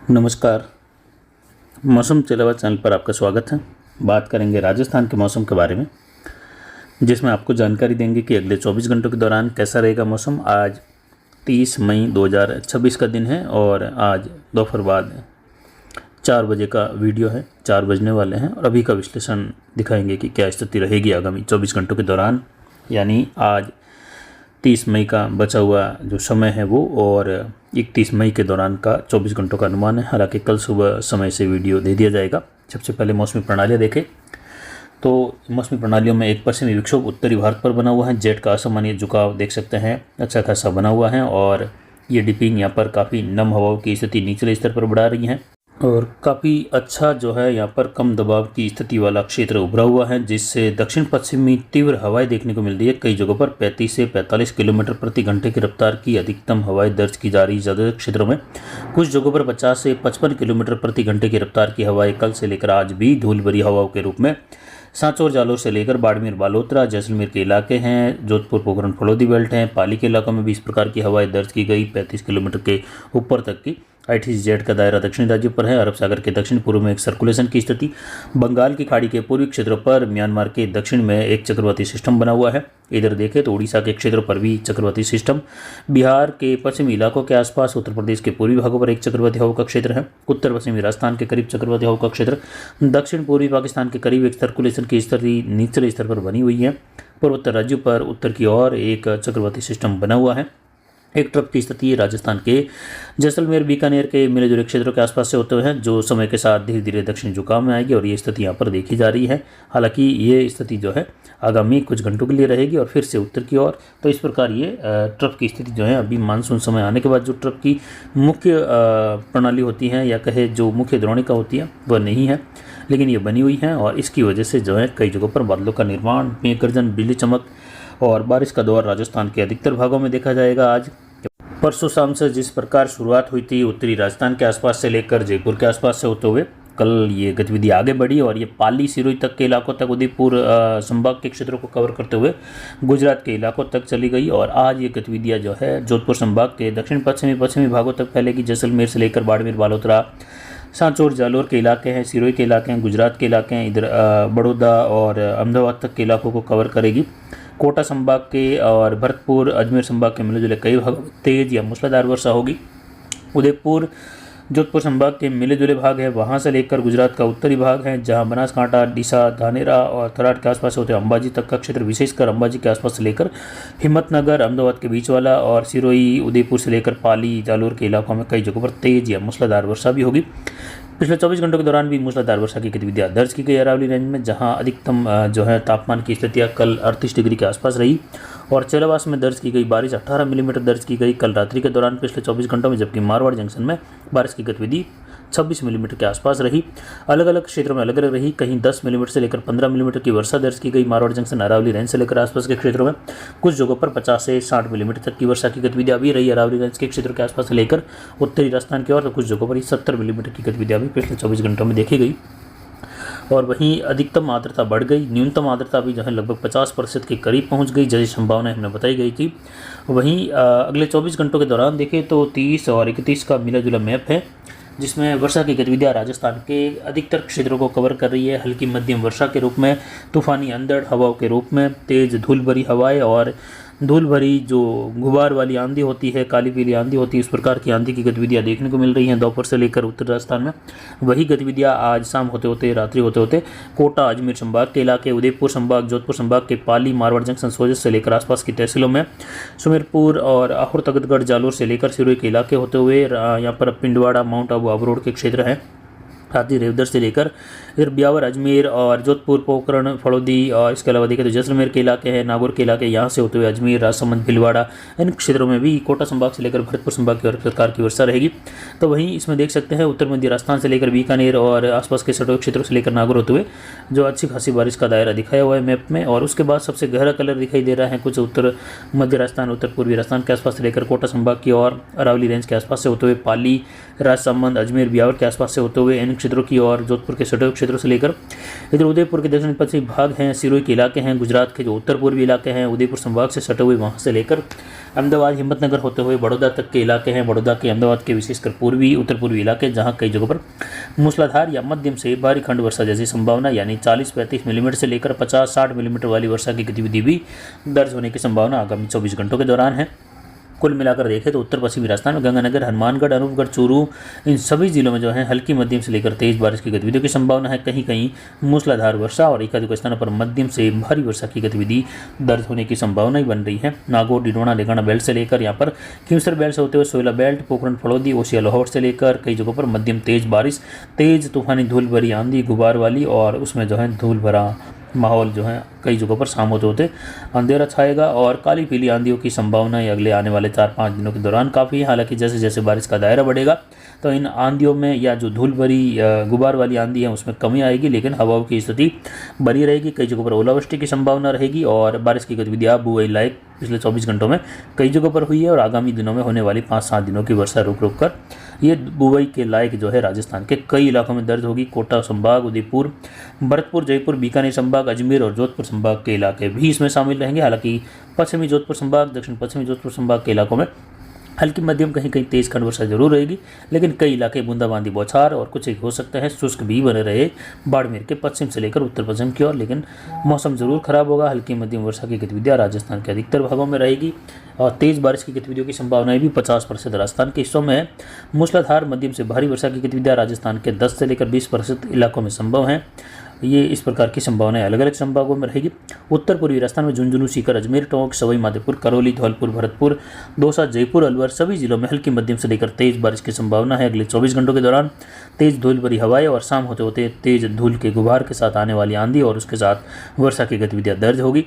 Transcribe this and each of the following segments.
नमस्कार। मौसम चलावा चैनल पर आपका स्वागत है। बात करेंगे राजस्थान के मौसम के बारे में, जिसमें आपको जानकारी देंगे कि अगले 24 घंटों के दौरान कैसा रहेगा मौसम। आज 30 मई 2026 का दिन है और आज दोपहर बाद 4 बजे का वीडियो है, 4 बजने वाले हैं और अभी का विश्लेषण दिखाएंगे कि क्या स्थिति रहेगी आगामी 24 घंटों के दौरान, यानी आज 30 मई का बचा हुआ जो समय है वो और 31 मई के दौरान का 24 घंटों का अनुमान है। हालांकि कल सुबह समय से वीडियो दे दिया जाएगा। सबसे पहले मौसमी प्रणालियाँ देखें तो मौसमी प्रणालियों में एक पश्चिमी विक्षोभ उत्तरी भारत पर बना हुआ है। जेट का असामान्य झुकाव देख सकते हैं, अच्छा खासा बना हुआ है और ये डिपिंग यहाँ पर काफ़ी नम हवाओं की स्थिति निचले स्तर पर बढ़ा रही है और काफ़ी अच्छा जो है यहाँ पर कम दबाव की स्थिति वाला क्षेत्र उभरा हुआ है, जिससे दक्षिण पश्चिमी तीव्र हवाएं देखने को मिल रही है। कई जगहों पर 35 से 45 किलोमीटर प्रति घंटे की रफ्तार की अधिकतम हवाएं दर्ज की जा रही है। ज़्यादातर क्षेत्रों में कुछ जगहों पर 50 से 55 किलोमीटर प्रति घंटे की रफ्तार की हवाएं कल से लेकर आज भी धूल भरी हवाओं के रूप में सांचौर जालोर से लेकर बाड़मेर बालोतरा जैसलमेर के इलाके हैं, जोधपुर पोखरण फलोदी बेल्ट हैं, पाली के इलाकों में भी इस प्रकार की हवाएं दर्ज की गई। 35 किलोमीटर के ऊपर तक की ITZ का दायरा दक्षिणी राज्यों पर है। अरब सागर के दक्षिण पूर्व में एक सर्कुलेशन की स्थिति, बंगाल की खाड़ी के पूर्वी क्षेत्रों पर म्यांमार के दक्षिण में एक चक्रवाती सिस्टम बना हुआ है। इधर देखें तो उड़ीसा के क्षेत्रों पर भी चक्रवाती सिस्टम, बिहार के पश्चिमी इलाकों के आसपास, उत्तर प्रदेश के पूर्वी भागों पर एक चक्रवाती हवा का क्षेत्र है। उत्तर पश्चिमी राजस्थान के करीब चक्रवाती हवा का क्षेत्र, दक्षिण पूर्वी पाकिस्तान के करीब एक सर्कुलेशन की स्थिति निचले स्तर पर बनी हुई है। पूर्वोत्तर राज्यों पर उत्तर की ओर एक चक्रवाती सिस्टम बना हुआ है। एक ट्रफ की स्थिति राजस्थान के जैसलमेर बीकानेर के मिले जुले क्षेत्रों के आसपास से होते हुए हैं, जो समय के साथ धीरे धीरे दक्षिणी झुकाव में आएगी और ये स्थिति यहाँ पर देखी जा रही है। हालांकि ये स्थिति जो है आगामी कुछ घंटों के लिए रहेगी और फिर से उत्तर की ओर। तो इस प्रकार ये ट्रफ की स्थिति जो है अभी मानसून समय आने के बाद जो ट्रफ की मुख्य प्रणाली होती है या कहे जो मुख्य द्रोणिका होती है वह नहीं है, लेकिन ये बनी हुई है और इसकी वजह से जो है कई जगहों पर बादलों का निर्माण, मेघ गर्जन, बिजली चमक और बारिश का दौर राजस्थान के अधिकतर भागों में देखा जाएगा। आज परसों शाम से जिस प्रकार शुरुआत हुई थी उत्तरी राजस्थान के आसपास से लेकर जयपुर के आसपास से होते हुए, कल ये गतिविधि आगे बढ़ी और ये पाली सिरोही तक के इलाकों तक, उदयपुर संभाग के क्षेत्रों को कवर करते हुए गुजरात के इलाकों तक चली गई और आज ये गतिविधियाँ जो है जोधपुर संभाग के दक्षिण पश्चिमी भागों तक फैलेगी। जैसलमेर से लेकर बाड़मेर बालोतरा, सांचौर जालोर के इलाके हैं, सिरोही के इलाके हैं, गुजरात के इलाके हैं, इधर बड़ौदा और अहमदाबाद तक के इलाकों को कवर करेगी। कोटा संभाग के और भरतपुर अजमेर संभाग के मिले जुले कई भागों में तेज या मूसलाधार वर्षा होगी। उदयपुर जोधपुर संभाग के मिले जुले भाग है, वहां से लेकर गुजरात का उत्तरी भाग है, जहां बनासकांठा, डीसा, धानेरा और थराद के आसपास होते अंबाजी तक का क्षेत्र, विशेषकर अंबाजी के आसपास से लेकर हिम्मतनगर, अहमदाबाद के बीच वाला और सिरोही, उदयपुर से लेकर पाली, जालोर के इलाकों में कई जगहों पर तेज या मूसलाधार वर्षा भी होगी। पिछले 24 घंटों के दौरान भी मूसलाधार वर्षा की गतिविधियाँ दर्ज की गई अरावली रेंज में, जहां अधिकतम जो है तापमान की स्थितियाँ कल 38 डिग्री के आसपास रही और चेलावास में दर्ज की गई बारिश 18 मिलीमीटर दर्ज की गई कल रात्रि के दौरान पिछले 24 घंटों में, जबकि मारवाड़ जंक्शन में बारिश की गतिविधि 26 मिलीमीटर के आसपास रही। अलग अलग क्षेत्रों में अलग अलग रही, कहीं 10 मिलीमीटर से लेकर 15 मिलीमीटर की वर्षा दर्ज की गई मारवाड़ जंक्शन अरावली रेंज से लेकर आसपास के क्षेत्रों में। कुछ जगहों पर 50 से 60 मिलीमीटर तक की वर्षा की गतिविधियाँ भी रही अरावली रेंज के क्षेत्रों के आसपास से लेकर उत्तरी राजस्थान की ओर, तो कुछ जगहों पर 70 मिलीमीटर की गतिविधियाँ भी पिछले 24 घंटों में देखी गई। और वहीं अधिकतम आर्द्रता बढ़ गई, न्यूनतम आर्द्रता भी जो है लगभग 50% के करीब पहुंच गई, जैसी संभावना हमने बताई गई थी। वहीं अगले 24 घंटों के दौरान देखें तो 30 और 31 का मिला जुला मैप है, जिसमें वर्षा की गतिविधियाँ राजस्थान के अधिकतर क्षेत्रों को कवर कर रही है। हल्की मध्यम वर्षा के रूप में, तूफानी अंधड़ हवाओं के रूप में, तेज धूल भरी हवाएं और धूल भरी जो गुबार वाली आंधी होती है, काली पीली आंधी होती है, इस प्रकार की आंधी की गतिविधियाँ देखने को मिल रही हैं दोपहर से लेकर उत्तर राजस्थान में। वही गतिविधियाँ आज शाम होते होते, रात्रि होते होते कोटा अजमेर संभाग के इलाके, उदयपुर संभाग, जोधपुर संभाग के पाली, मारवाड़ जंक्शन, सोजत से लेकर आसपास की तहसीलों में, सुमेरपुर और आहुर तख्तगढ़, जालोर से लेकर सिरोही के इलाके होते हुए यहाँ पर पिंडवाड़ा, माउंट आबू, अबरोड के क्षेत्र हैं, साथ ही रेवदर से लेकर फिर ब्यावर, अजमेर और जोधपुर, पोखरण, फलोदी और इसके अलावा देखें तो जैसलमेर के इलाके हैं, नागौर के इलाके, यहाँ से होते हुए अजमेर, राजसमंद, भीलवाड़ा, इन क्षेत्रों में भी कोटा संभाग से लेकर भरतपुर संभाग की प्रकार की वर्षा रहेगी। तो वहीं इसमें देख सकते हैं उत्तर मध्य राजस्थान से लेकर बीकानेर और आसपास के सड़क क्षेत्रों से लेकर नागौर होते हुए जो अच्छी खासी बारिश का दायरा दिखाया हुआ है मैप में। और उसके बाद सबसे गहरा कलर दिखाई दे रहा है कुछ उत्तर मध्य राजस्थान, उत्तर पूर्वी राजस्थान के आसपास से लेकर कोटा संभाग की और अरावली रेंज के आसपास से होते हुए पाली, राजसमंद, अजमेर, ब्यावर के आसपास से होते हुए इन क्षेत्रों की और जोधपुर के सड़क क्षेत्र क्षेत्रों से लेकर इधर उदयपुर के दक्षिण पश्चिमी भाग हैं, सिरोही के इलाके हैं, गुजरात के जो उत्तर पूर्वी इलाके हैं, उदयपुर संभाग से सटे हुए वहाँ से लेकर अहमदाबाद हिम्मतनगर होते हुए बड़ौदा तक के इलाके हैं, बड़ौदा के अहमदाबाद के विशेषकर पूर्वी उत्तर पूर्वी इलाके जहाँ कई जगहों पर मूसलाधार या मध्यम से भारी खंड वर्षा जैसी संभावना यानी 40-35 मिलीमीटर से लेकर 50-60 मिलीमीटर वाली वर्षा की गतिविधि भी दर्ज होने की संभावना आगामी 24 घंटों के दौरान है। कुल मिलाकर देखें तो उत्तर पश्चिमी राजस्थान में गंगानगर, हनुमानगढ़, अनूपगढ़, चूरू इन सभी जिलों में जो है हल्की मध्यम से लेकर तेज बारिश की गतिविधियों की संभावना है। कहीं कहीं मूसलाधार वर्षा और एकाधिक स्थानों पर मध्यम से भारी वर्षा की गतिविधि दर्ज होने की संभावना ही बन रही है। नागौर, डिडोना, लेगाना बेल्ट से लेकर यहाँ पर खींवसर बेल्ट से होते हुए सोयला बेल्ट, पोखरण, फड़ौदी, ओसिया, लाहौर से लेकर कई जगहों पर मध्यम तेज बारिश, तेज तूफानी धूल भरी आंधी, गुबार वाली और उसमें जो है धूल भरा माहौल जो है कई जगहों पर शाम होते होते अंधेरा छाएगा और काली पीली आंधियों की संभावना है अगले आने वाले 4-5 दिनों के दौरान काफ़ी है। हालांकि जैसे जैसे बारिश का दायरा बढ़ेगा तो इन आंधियों में या जो धूल भरी गुबार वाली आंधी है उसमें कमी आएगी, लेकिन हवाओं की स्थिति बनी रहेगी। कई जगहों पर ओलावृष्टि की संभावना रहेगी और बारिश की गतिविधि आप बुआई लायक पिछले 24 घंटों में कई जगहों पर हुई है और आगामी दिनों में होने वाली 5-7 दिनों की वर्षा रुक रुक कर ये बुआई के लायक जो है राजस्थान के कई इलाकों में दर्ज होगी। कोटा संभाग, उदयपुर, भरतपुर, जयपुर, बीकानेर संभाग, अजमेर और जोधपुर संभाग के इलाके भी इसमें शामिल रहेंगे। हालांकि पश्चिमी जोधपुर संभाग, दक्षिण पश्चिमी जोधपुर संभाग के इलाकों में हल्की मध्यम कहीं कहीं तेज खंड वर्षा जरूर रहेगी, लेकिन कई इलाके बूंदाबांदी बौछार और कुछ एक हो सकता है शुष्क भी बने रहे बाड़मेर के पश्चिम से लेकर उत्तर पश्चिम की ओर, लेकिन मौसम जरूर खराब होगा। हल्की मध्यम वर्षा की गतिविधियां राजस्थान के अधिकतर भागों में रहेगी और तेज बारिश की गतिविधियों की संभावनाएं भी 50% राजस्थान के हिस्सों में है। मूसलाधार मध्यम से भारी वर्षा की गतिविधियां राजस्थान के 10 से लेकर 20% इलाकों में संभव हैं। ये इस प्रकार की संभावनाएं अलग अलग संभागों में रहेगी। उत्तर पूर्वी राजस्थान में झुंझुनू, सीकर, अजमेर, टोंक, सवाई माधोपुर, करौली, धौलपुर, भरतपुर, दौसा, जयपुर, अलवर सभी जिलों में हल्की मध्यम से लेकर तेज बारिश की संभावना है। अगले 24 घंटों के दौरान तेज धूल भरी हवाएं और शाम होते होते तेज धूल के गुबार के साथ आने वाली आंधी और उसके साथ वर्षा की गतिविधियां दर्ज होगी।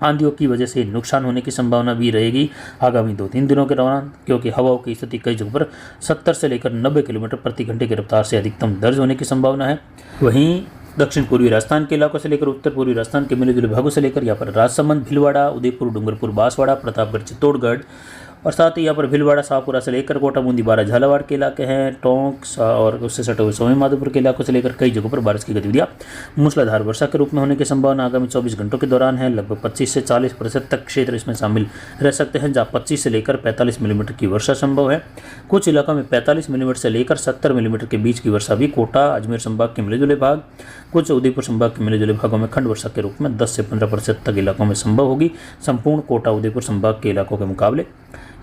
आंधियों की वजह से नुकसान होने की संभावना भी रहेगी आगामी 2-3 दिनों के दौरान, क्योंकि हवाओं की स्थिति कई जगहों पर 70 से लेकर 90 किलोमीटर प्रति घंटे की रफ्तार से अधिकतम दर्ज होने की संभावना है। वहीं दक्षिण पूर्वी राजस्थान के इलाकों से लेकर उत्तर पूर्वी राजस्थान के मिले जुले भागों से लेकर यहाँ पर राजसमंद, भीलवाड़ा, उदयपुर, डूंगरपुर, बांसवाड़ा, प्रतापगढ़, चित्तौड़गढ़ और साथ ही यहाँ पर भीलवाड़ा, शाहपुरा से लेकर कोटा, बूंदी, बारा, झालावाड़ के इलाके हैं, टोंक और उससे सटे हुए सवाई माधोपुर के इलाकों से लेकर कई जगहों पर बारिश की गतिविधियां मूसलाधार वर्षा के रूप में होने की संभावना आगामी 24 घंटों के दौरान है। लगभग 25 से 40% तक क्षेत्र इसमें शामिल रह सकते हैं, जहाँ 25 से लेकर 45 मिलीमीटर की वर्षा संभव है। कुछ इलाकों में 45 मिलीमीटर से लेकर 70 मिलीमीटर के बीच की वर्षा भी कोटा, अजमेर संभाग के मिले जुले भाग, कुछ उदयपुर संभाग के मिले जुले भागों में खंड वर्षा के रूप में 10 से 15% तक इलाकों में संभव होगी संपूर्ण कोटा उदयपुर संभाग के इलाकों के मुकाबले,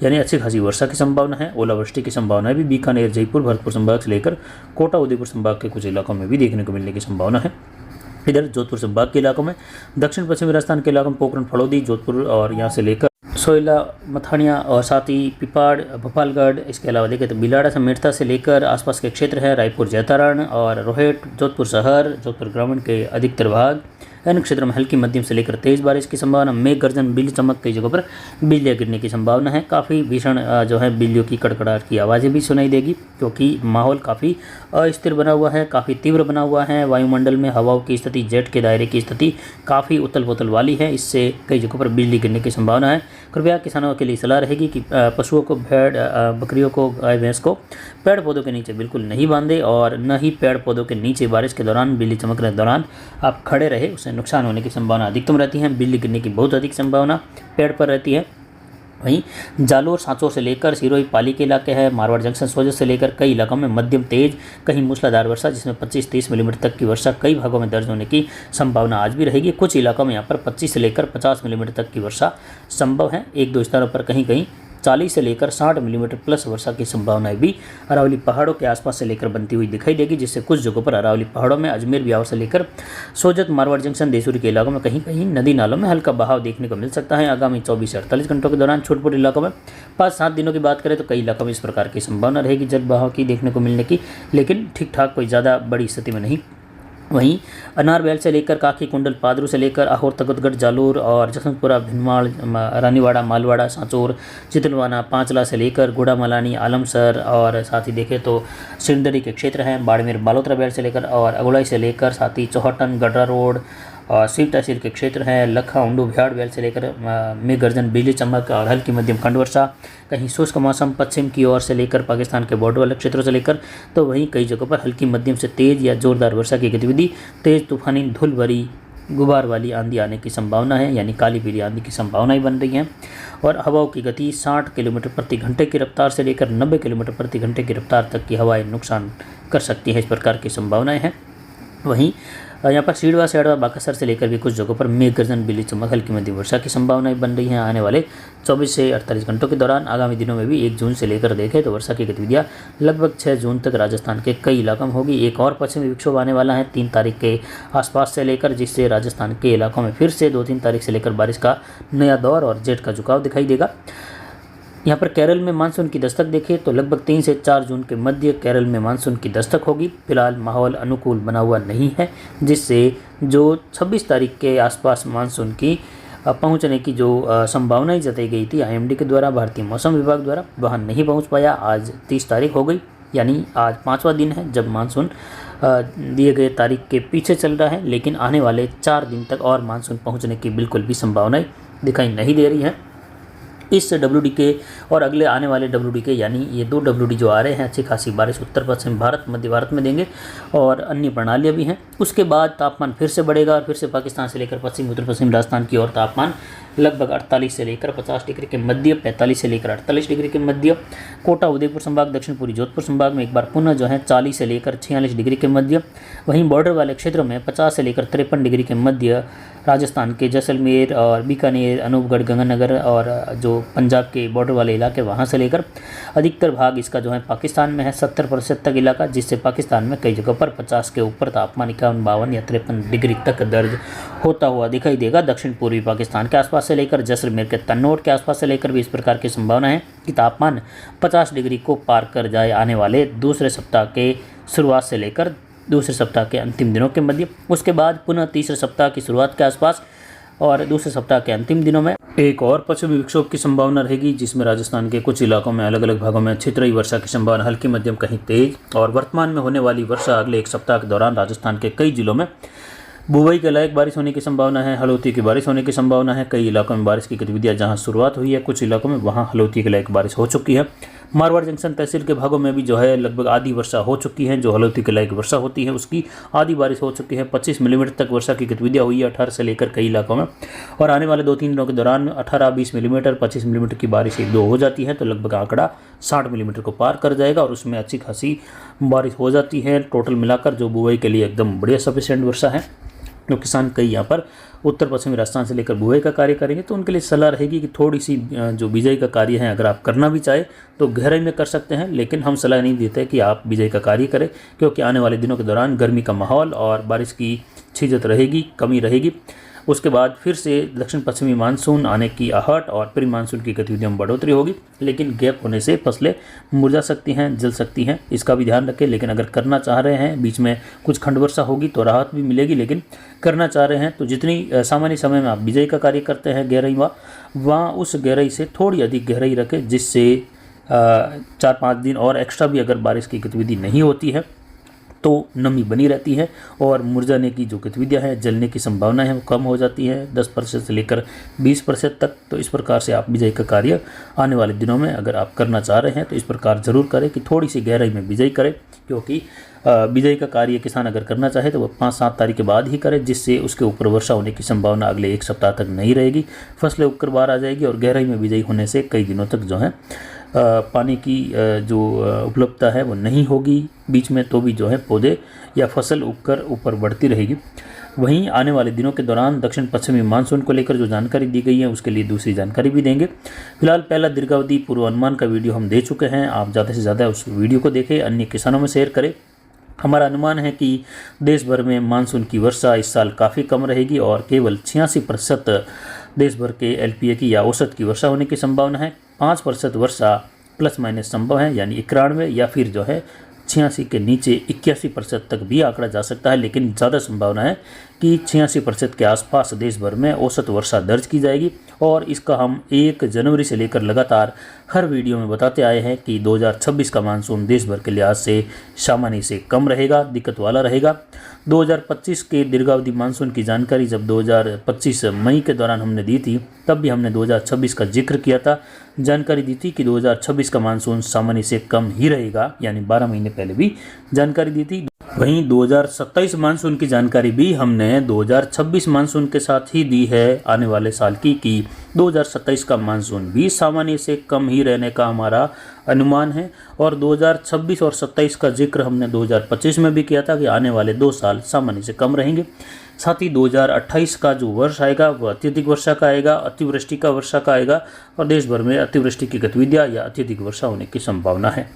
यानी अच्छी खासी वर्षा की संभावना है। ओलावृष्टि की संभावना भी बीकानेर, जयपुर, भरतपुर संभाग से लेकर कोटा, उदयपुर संभाग के कुछ इलाकों में भी देखने को मिलने की संभावना है। इधर जोधपुर संभाग के इलाकों में, दक्षिण पश्चिमी राजस्थान के इलाकों में पोखरण, फड़ौदी, जोधपुर और यहाँ से लेकर सोयला, मथानिया और साथ ही पिपाड़, भोपालगढ़, इसके अलावा देखें तो बिलाड़ा से मेड़ता से लेकर आसपास के क्षेत्र है, रायपुर, जैतारण और रोहट, जोधपुर शहर, जोधपुर ग्रामीण के अधिकतर भाग, इन क्षेत्रों में हल्की मध्यम से लेकर तेज बारिश की संभावना। मेघ गर्जन, बिजली चमक, कई जगहों पर बिजलियां गिरने की संभावना है। काफ़ी भीषण जो है बिजलियों की कड़कड़ाहट की आवाज़ें भी सुनाई देगी, क्योंकि माहौल काफ़ी अस्थिर बना हुआ है, काफ़ी तीव्र बना हुआ है। वायुमंडल में हवाओं की स्थिति, जेट के दायरे की स्थिति काफ़ी उथल पुथल वाली है, इससे कई जगहों पर बिजली गिरने की संभावना है। कृपया किसानों के लिए सलाह रहेगी कि पशुओं को, भेड़ बकरियों को, गाय भैंस को पेड़ पौधों के नीचे बिल्कुल नहीं बांधे और न ही पेड़ पौधों के नीचे बारिश के दौरान, बिजली चमकने के दौरान आप खड़े रहे, उससे नुकसान होने की संभावना अधिकतम रहती है। बिजली गिरने की बहुत अधिक संभावना पेड़ पर रहती है। वहीं जालोर, सांचौर से लेकर सिरोही, पाली के इलाके हैं, मारवाड़ जंक्शन, सोजत से लेकर कई इलाकों में मध्यम तेज, कहीं मूसलाधार वर्षा जिसमें 25-30 मिलीमीटर तक की वर्षा कई भागों में दर्ज होने की संभावना आज भी रहेगी। कुछ इलाकों में यहाँ पर 25 से लेकर 50 मिलीमीटर तक की वर्षा संभव है। एक दो स्थानों पर कहीं कहीं 40 से लेकर 60 मिलीमीटर प्लस वर्षा की संभावनाएं भी अरावली पहाड़ों के आसपास से लेकर बनती हुई दिखाई देगी, जिससे कुछ जगहों पर अरावली पहाड़ों में, अजमेर, ब्यावर से लेकर सोजत, मारवाड़ जंक्शन, देसूरी के इलाकों में कहीं कहीं नदी नालों में हल्का बहाव देखने को मिल सकता है। आगामी 24 से 48 घंटों के दौरान छोटे इलाकों में 5-7 दिनों की बात करें तो कई इलाकों में इस प्रकार की संभावना रहेगी जल बहाव की देखने को मिलने की, लेकिन ठीक ठाक कोई ज़्यादा बड़ी स्थिति में नहीं। वहीं अनारबैल से लेकर काकी कुंडल, पादरू से लेकर आहोर, तगतगढ़, जालोर और जसवंतपुरा, भिनमाल, रानीवाड़ा, मालवाड़ा, सांचौर, चितलवाना, पांचला से लेकर गुड़ामलानी, आलमसर और साथ ही देखें तो सिंदरी के क्षेत्र हैं, बाड़मेर, बालोतरा बैल से लेकर और अगुड़ाई से लेकर साथ ही चौहटन, गडरा रोड और सीप तहसील के क्षेत्र हैं लखा, उंडू, बिहाड़, बेल से लेकर मेघ गर्जन, बिजली चमक और हल्की मध्यम खंड वर्षा। कहीं शुष्क मौसम पश्चिम की ओर से लेकर पाकिस्तान के बॉर्डर वाले क्षेत्रों से लेकर तो वहीं कई जगहों पर हल्की मध्यम से तेज या जोरदार वर्षा की गतिविधि, तेज तूफानी धूल भरी गुबार वाली आंधी आने की संभावना है, यानी काली पीली आंधी की संभावनाएं बन रही हैं। और हवाओं की गति 60 किलोमीटर प्रति घंटे की रफ्तार से लेकर 90 किलोमीटर प्रति घंटे की रफ्तार तक की हवाएं नुकसान कर सकती हैं, इस प्रकार की संभावनाएं हैं। वहीं यहाँ पर सीडवा, सैडवा, बाकासर से लेकर भी कुछ जगहों पर मेघ गर्जन, बिजली चमक, हल्की मध्यम वर्षा की संभावनाएं बन रही हैं। आने वाले 24 से 48 घंटों के दौरान आगामी दिनों में भी 1 जून से लेकर देखें तो वर्षा की गतिविधियां लगभग 6 जून तक राजस्थान के कई इलाकों में होगी। एक और पश्चिमी विक्षोभ आने वाला है 3 तारीख के आसपास से लेकर, जिससे राजस्थान के इलाकों में फिर से 2-3 तारीख से लेकर बारिश का नया दौर और जेट का झुकाव दिखाई देगा। यहाँ पर केरल में मानसून की दस्तक देखें तो लगभग 3 से 4 जून के मध्य केरल में मानसून की दस्तक होगी। फिलहाल माहौल अनुकूल बना हुआ नहीं है, जिससे जो 26 तारीख के आसपास मानसून की पहुँचने की जो संभावनाएं जताई गई थी IMD के द्वारा, भारतीय मौसम विभाग द्वारा, वहाँ नहीं पहुँच पाया। आज 30 तारीख हो गई, यानी आज 5वां दिन है जब मानसून दिए गए तारीख के पीछे चल रहा है, लेकिन आने वाले 4 दिन तक और मानसून पहुँचने की बिल्कुल भी संभावनाएं दिखाई नहीं दे रही हैं। इस WD के और अगले आने वाले WD के, यानी ये 2 WD जो आ रहे हैं, अच्छी खासी बारिश उत्तर पश्चिम भारत, मध्य भारत में देंगे और अन्य प्रणालियाँ भी हैं। उसके बाद तापमान फिर से बढ़ेगा और फिर से पाकिस्तान से लेकर पश्चिम, उत्तर पश्चिम राजस्थान की ओर तापमान लगभग 48 से लेकर 50 डिग्री के मध्य, 45 से लेकर 48 डिग्री के मध्य। कोटा, उदयपुर संभाग, दक्षिण पूर्वी जोधपुर संभाग में एक बार पुनः जो है 40 से लेकर 46 डिग्री के मध्य। वहीं बॉर्डर वाले क्षेत्रों में 50 से लेकर 53 डिग्री के मध्य राजस्थान के जैसलमेर और बीकानेर, अनूपगढ़, गंगानगर और जो पंजाब के बॉर्डर वाले इलाके वहाँ से लेकर अधिकतर भाग इसका जो है पाकिस्तान में है 70% तक इलाका, जिससे पाकिस्तान में कई जगहों पर 50 के ऊपर तापमान 51, 52 या 53 डिग्री तक दर्ज होता हुआ दिखाई देगा। दक्षिण पूर्वी पाकिस्तान के आसपास से लेकर जैसलमेर के तन्नोट के आसपास से लेकर भी इस प्रकार की संभावना है कि तापमान 50 डिग्री को पार कर जाए आने वाले दूसरे सप्ताह के शुरुआत से लेकर दूसरे सप्ताह के अंतिम दिनों के मध्य। उसके बाद पुनः तीसरे सप्ताह की शुरुआत के आसपास और दूसरे सप्ताह के अंतिम दिनों में एक और पश्चिमी विक्षोभ की संभावना रहेगी, जिसमें राजस्थान के कुछ इलाकों में अलग अलग भागों में छितरई वर्षा की संभावना, हल्की मध्यम कहीं तेज। और वर्तमान में होने वाली वर्षा अगले 1 सप्ताह के दौरान राजस्थान के कई जिलों में बुआई के लायक बारिश होने की संभावना है, हलोती की बारिश होने की संभावना है। कई इलाकों में बारिश की गतिविधियां जहां शुरुआत हुई है, कुछ इलाकों में वहां हलोती के लायक बारिश हो चुकी है। मारवाड़ जंक्शन तहसील के भागों में भी जो है लगभग आधी वर्षा हो चुकी है, जो हलोती के लायक वर्षा होती है उसकी आधी बारिश हो चुकी है। 25 मिलीमीटर तक वर्षा की गतिविधियां हुई है 18 से लेकर कई इलाकों में। और आने वाले 2-3 दिनों के दौरान 18-20 मिलीमीटर, 25 मिलीमीटर की बारिश 1-2 हो जाती है, तो लगभग आंकड़ा 60 मिलीमीटर को पार कर जाएगा और उसमें अच्छी खासी बारिश हो जाती है। टोटल मिलाकर जो बुआई के लिए एकदम बढ़िया सफिशिएंट वर्षा है। जो किसान कई यहाँ पर उत्तर पश्चिमी राजस्थान से लेकर बुआई का कार्य करेंगे, तो उनके लिए सलाह रहेगी कि थोड़ी सी जो बिजाई का कार्य है अगर आप करना भी चाहे तो गहराई में कर सकते हैं, लेकिन हम सलाह नहीं देते कि आप बिजाई का कार्य करें, क्योंकि आने वाले दिनों के दौरान गर्मी का माहौल और बारिश की छिजत रहेगी, कमी रहेगी। उसके बाद फिर से दक्षिण पश्चिमी मानसून आने की आहट और प्री मानसून की गतिविधियों में बढ़ोतरी होगी, लेकिन गैप होने से फसलें मुरझा सकती हैं, जल सकती हैं, इसका भी ध्यान रखें। लेकिन अगर करना चाह रहे हैं, बीच में कुछ खंड वर्षा होगी तो राहत भी मिलेगी, लेकिन करना चाह रहे हैं तो जितनी सामान्य समय में आप बिजाई का कार्य करते हैं गहराई वहाँ उस गहराई से थोड़ी अधिक गहराई रखें, जिससे 4-5 दिन और एक्स्ट्रा भी अगर बारिश की गतिविधि नहीं होती है तो नमी बनी रहती है और मुरझाने की जो गतिविधियाँ हैं, जलने की संभावना है वो कम हो जाती है 10% से लेकर 20% तक। तो इस प्रकार से आप बिजाई का कार्य आने वाले दिनों में अगर आप करना चाह रहे हैं तो इस प्रकार ज़रूर करें कि थोड़ी सी गहराई में बिजाई करें, क्योंकि बिजाई का कार्य किसान अगर करना चाहे तो वह 5-7 तारीख के बाद ही करे, जिससे उसके ऊपर वर्षा होने की संभावना अगले 1 सप्ताह तक नहीं रहेगी। फसलें उगकर बाहर आ जाएगी और गहराई में बिजाई होने से कई दिनों तक जो है पानी की जो उपलब्धता है वो नहीं होगी बीच में, तो भी जो है पौधे या फसल उगकर ऊपर बढ़ती रहेगी। वहीं आने वाले दिनों के दौरान दक्षिण पश्चिमी मानसून को लेकर जो जानकारी दी गई है उसके लिए दूसरी जानकारी भी देंगे। फिलहाल पहला दीर्घावधि पूर्वानुमान का वीडियो हम दे चुके हैं, आप ज़्यादा से ज़्यादा उस वीडियो को देखें, अन्य किसानों में शेयर करें। हमारा अनुमान है कि देश भर में मानसून की वर्षा इस साल काफ़ी कम रहेगी और केवल 86% देश भर के LPA की या औसत की वर्षा होने की संभावना है। 5% वर्षा प्लस माइनस संभव है, यानी 91 या फिर जो है 86 के नीचे 81% तक भी आंकड़ा जा सकता है, लेकिन ज़्यादा संभावना है कि 86% के आसपास देश भर में औसत वर्षा दर्ज की जाएगी। और इसका हम 1 जनवरी से लेकर लगातार हर वीडियो में बताते आए हैं कि 2026 का मानसून देश भर के लिहाज से सामान्य से कम रहेगा, दिक्कत वाला रहेगा। 2025 के दीर्घावधि मानसून की जानकारी जब 2025 मई के दौरान हमने दी थी, तब भी हमने 2026 का जिक्र किया था, जानकारी दी थी कि 2026 का मानसून सामान्य से कम ही रहेगा, यानी 12 महीने पहले भी जानकारी दी थी। वहीं 2027 मानसून की जानकारी भी हमने 2026 मानसून के साथ ही दी है आने वाले साल की, कि 2027 का मानसून भी सामान्य से कम ही रहने का हमारा अनुमान है। और 2026 और 27 का जिक्र हमने 2025 में भी किया था कि आने वाले 2 साल सामान्य से कम रहेंगे। साथ ही 2028 का जो वर्ष आएगा वह अत्यधिक वर्षा का आएगा, अतिवृष्टि का वर्षा का आएगा, और देश भर में अतिवृष्टि की गतिविधियाँ या अत्यधिक वर्षा होने की संभावना है।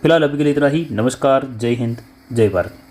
फिलहाल अभी के लिए इतना ही। नमस्कार, जय हिंद, जय भारत।